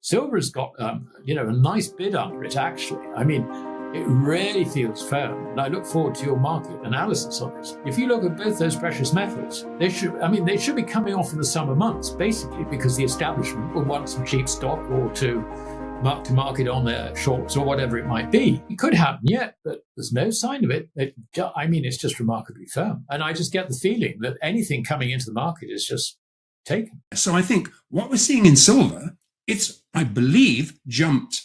Silver's got, a nice bid under it, actually. I mean, it really feels firm, and I look forward to your market analysis on it. If you look at both those precious metals, they should be coming off in the summer months, basically because the establishment will want some cheap stock or to mark to market on their shorts or whatever it might be. It could happen yet, but there's no sign of it. It's just remarkably firm. And I just get the feeling that anything coming into the market is just taken. So I think what we're seeing in silver, it's, I believe, jumped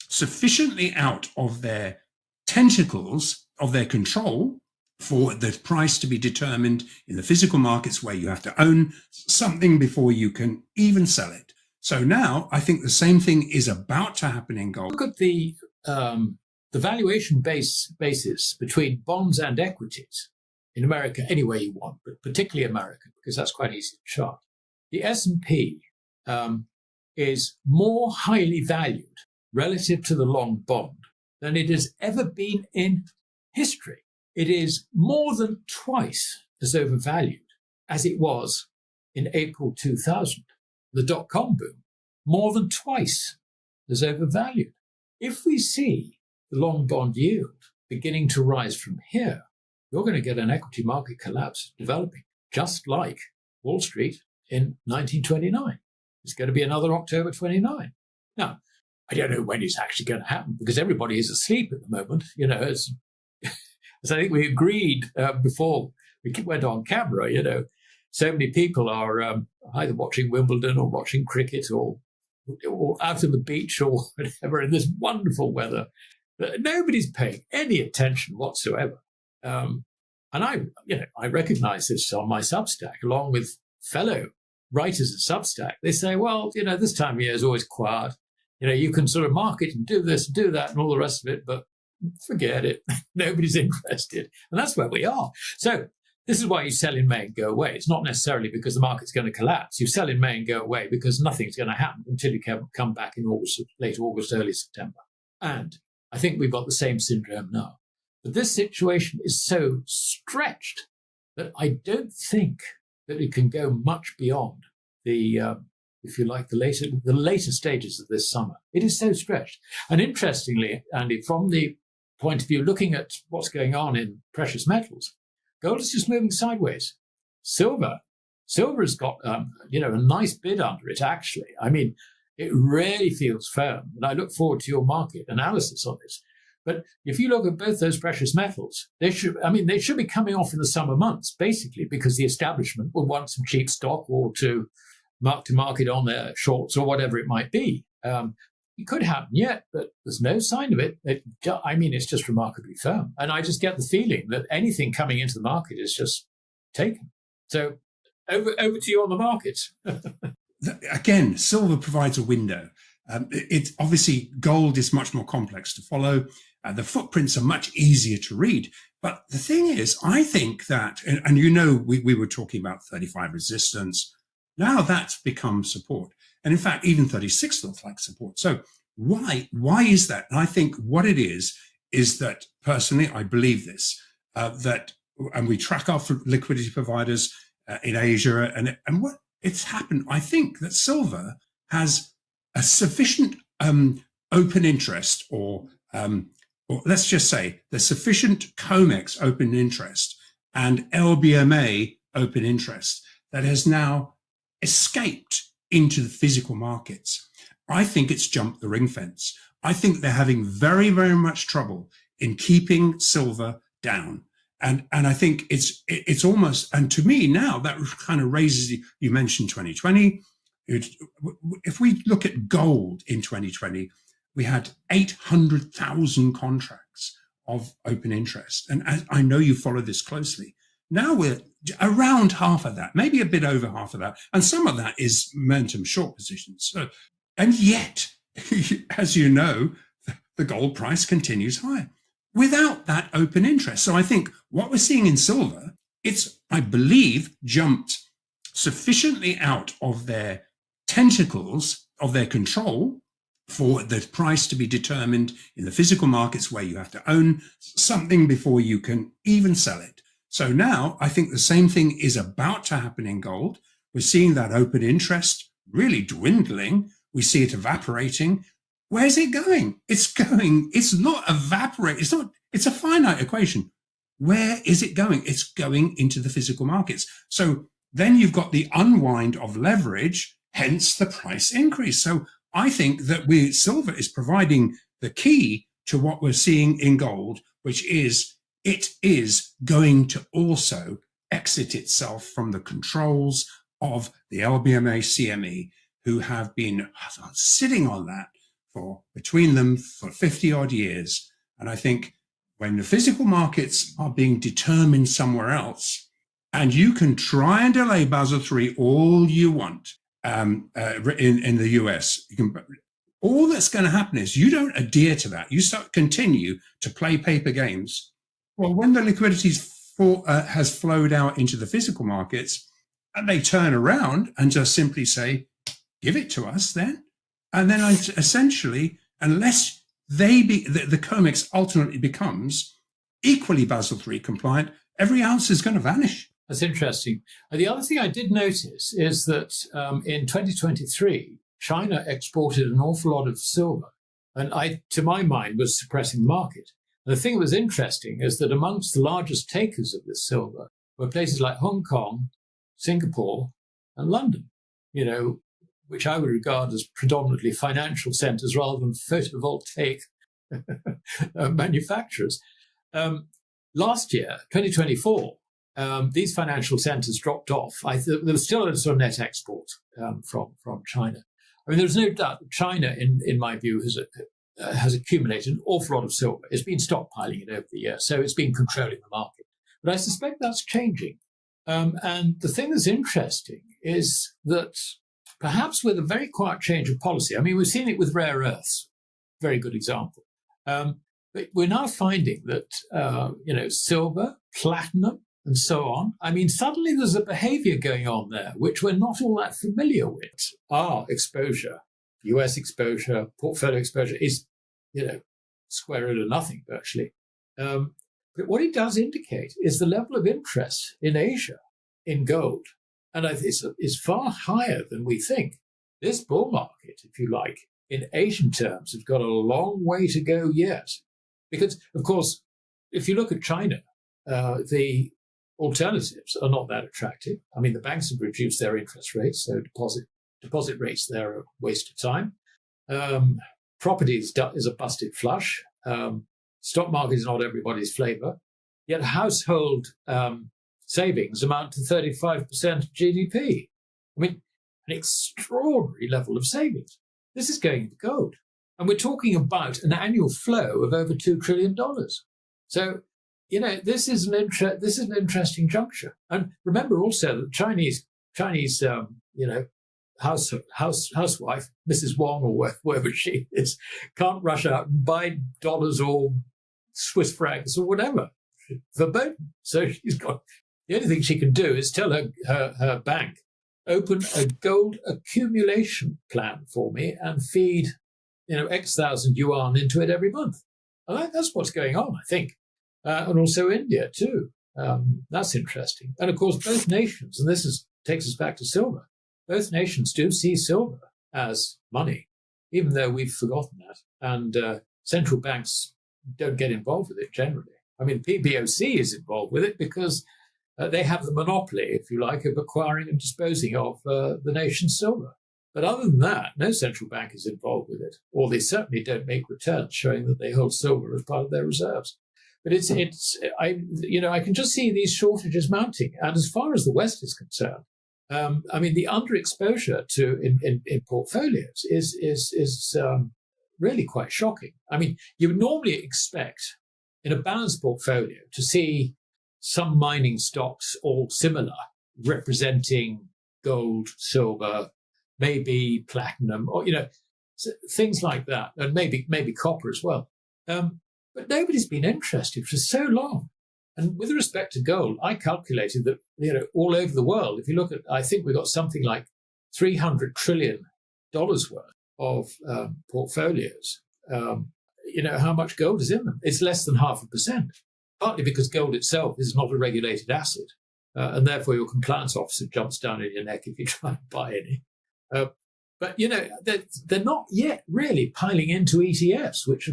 sufficiently out of their tentacles, of their control, for the price to be determined in the physical markets where you have to own something before you can even sell it. So now I think the same thing is about to happen in gold. Look at the valuation basis between bonds and equities in America, any way you want, but particularly America, because that's quite easy to chart. The S&P is more highly valued relative to the long bond than it has ever been in history. It is more than twice as overvalued as it was in April 2000. The dot-com boom, more than twice as overvalued. If we see the long bond yield beginning to rise from here, you're going to get an equity market collapse developing, just like Wall Street in 1929. It's going to be another October 29. Now, I don't know when it's actually going to happen because everybody is asleep at the moment. As I think we agreed before we went on camera, so many people are either watching Wimbledon or watching cricket or out on the beach or whatever in this wonderful weather. Nobody's paying any attention whatsoever. And I recognize this on my Substack, along with fellow writers at Substack. They say, well, this time of year is always quiet. You can sort of market and do this, do that, and all the rest of it, but forget it. Nobody's interested. And that's where we are. So this is why you sell in May and go away. It's not necessarily because the market's going to collapse. You sell in May and go away because nothing's going to happen until you come back in August, late August, early September. And I think we've got the same syndrome now. But this situation is so stretched that I don't think that it can go much beyond the later stages of this summer. It is so stretched. And interestingly, Andy, from the point of view looking at what's going on in precious metals, gold is just moving sideways. Silver has got a nice bid under it, actually. I mean, it really feels firm, and I look forward to your market analysis on this. But if you look at both those precious metals, they should be coming off in the summer months, basically because the establishment will want some cheap stock or to mark to market on their shorts or whatever it might be. It could happen yet, but there's no sign of it. It's just remarkably firm. And I just get the feeling that anything coming into the market is just taken. So over to you on the market. Again, silver provides a window. It's obviously, gold is much more complex to follow. The footprints are much easier to read. But the thing is, I think that, and we were talking about 35 resistance. Now that's become support. And in fact, even 36 looks like support. So why is that? And I think what it is that personally, I believe this, and we track our liquidity providers in Asia and what it's happened. I think that silver has a sufficient open interest or let's just say the sufficient COMEX open interest and LBMA open interest that has now escaped into the physical markets. I think it's jumped the ring fence. I think they're having very, very much trouble in keeping silver down. And I think it's almost, and to me now that kind of raises, you mentioned 2020. If we look at gold in 2020, we had 800,000 contracts of open interest. And I know you follow this closely. Now we're around half of that, maybe a bit over half of that. And some of that is momentum short positions. So, and yet, as you know, the gold price continues higher without that open interest. So I think what we're seeing in silver, it's, I believe, jumped sufficiently out of their tentacles, of their control, for the price to be determined in the physical markets where you have to own something before you can even sell it. So now I think the same thing is about to happen in gold. We're seeing that open interest really dwindling. We see it evaporating. Where's it going? It's not evaporating. It's a finite equation. Where is it going? It's going into the physical markets. So then you've got the unwind of leverage, hence the price increase. So I think that silver is providing the key to what we're seeing in gold, which is it is going to also exit itself from the controls of the LBMA CME, who have been sitting on that between them for 50 odd years. And I think when the physical markets are being determined somewhere else, and you can try and delay Basel III all you want in the US, all that's going to happen is you don't adhere to that. You continue to play paper games. Well, when the liquidity has flowed out into the physical markets, and they turn around and just simply say, give it to us then. And then essentially, unless the COMEX ultimately becomes equally Basel III compliant, every ounce is going to vanish. That's interesting. The other thing I did notice is that in 2023, China exported an awful lot of silver, and to my mind, was suppressing the market. And the thing that was interesting is that amongst the largest takers of this silver were places like Hong Kong, Singapore, and London, which I would regard as predominantly financial centers rather than photovoltaic manufacturers. Last year, 2024, these financial centers dropped off. There was still a sort of net export from China. I mean, there's no doubt that China, in my view, has accumulated an awful lot of silver. It's been stockpiling it over the years, so it's been controlling the market. But I suspect that's changing. And the thing that's interesting is that perhaps with a very quiet change of policy, I mean, we've seen it with rare earths, very good example. But we're now finding that, silver, platinum, and so on, I mean, suddenly there's a behavior going on there, which we're not all that familiar with. Our exposure, US exposure, portfolio exposure is, square root of nothing virtually. But what it does indicate is the level of interest in Asia in gold. And it's far higher than we think. This bull market, if you like, in Asian terms, has got a long way to go yet. Because, of course, if you look at China, the alternatives are not that attractive. I mean, the banks have reduced their interest rates, so deposit rates there are a waste of time. Property is a busted flush. Stock market is not everybody's flavor. Yet household savings amount to 35% of GDP. I mean, an extraordinary level of savings. This is going into gold. And we're talking about an annual flow of over $2 trillion. So, this is an interesting juncture. And remember also that Chinese housewife, Mrs. Wong or whoever she is, can't rush out and buy dollars or Swiss francs or whatever verboten. So the only thing she can do is tell her bank, open a gold accumulation plan for me and feed, X thousand yuan into it every month. And that's what's going on, I think. And also India too. That's interesting. And of course, both nations, and takes us back to silver, both nations do see silver as money, even though we've forgotten that. And central banks don't get involved with it generally. I mean, PBOC is involved with it because they have the monopoly, if you like, of acquiring and disposing of the nation's silver. But other than that, no central bank is involved with it, or they certainly don't make returns showing that they hold silver as part of their reserves. But I can just see these shortages mounting. And as far as the West is concerned, I mean, the underexposure in portfolios is really quite shocking. I mean, you would normally expect in a balanced portfolio to see some mining stocks all similar, representing gold, silver, maybe platinum, or things like that, and maybe copper as well. But nobody's been interested for so long. And with respect to gold, I calculated that all over the world, if you look at, I think we've got something like $300 trillion worth of portfolios. How much gold is in them? It's less than 0.5%. Partly because gold itself is not a regulated asset, and therefore your compliance officer jumps down in your neck if you try and buy any. But, they're not yet really piling into ETFs, which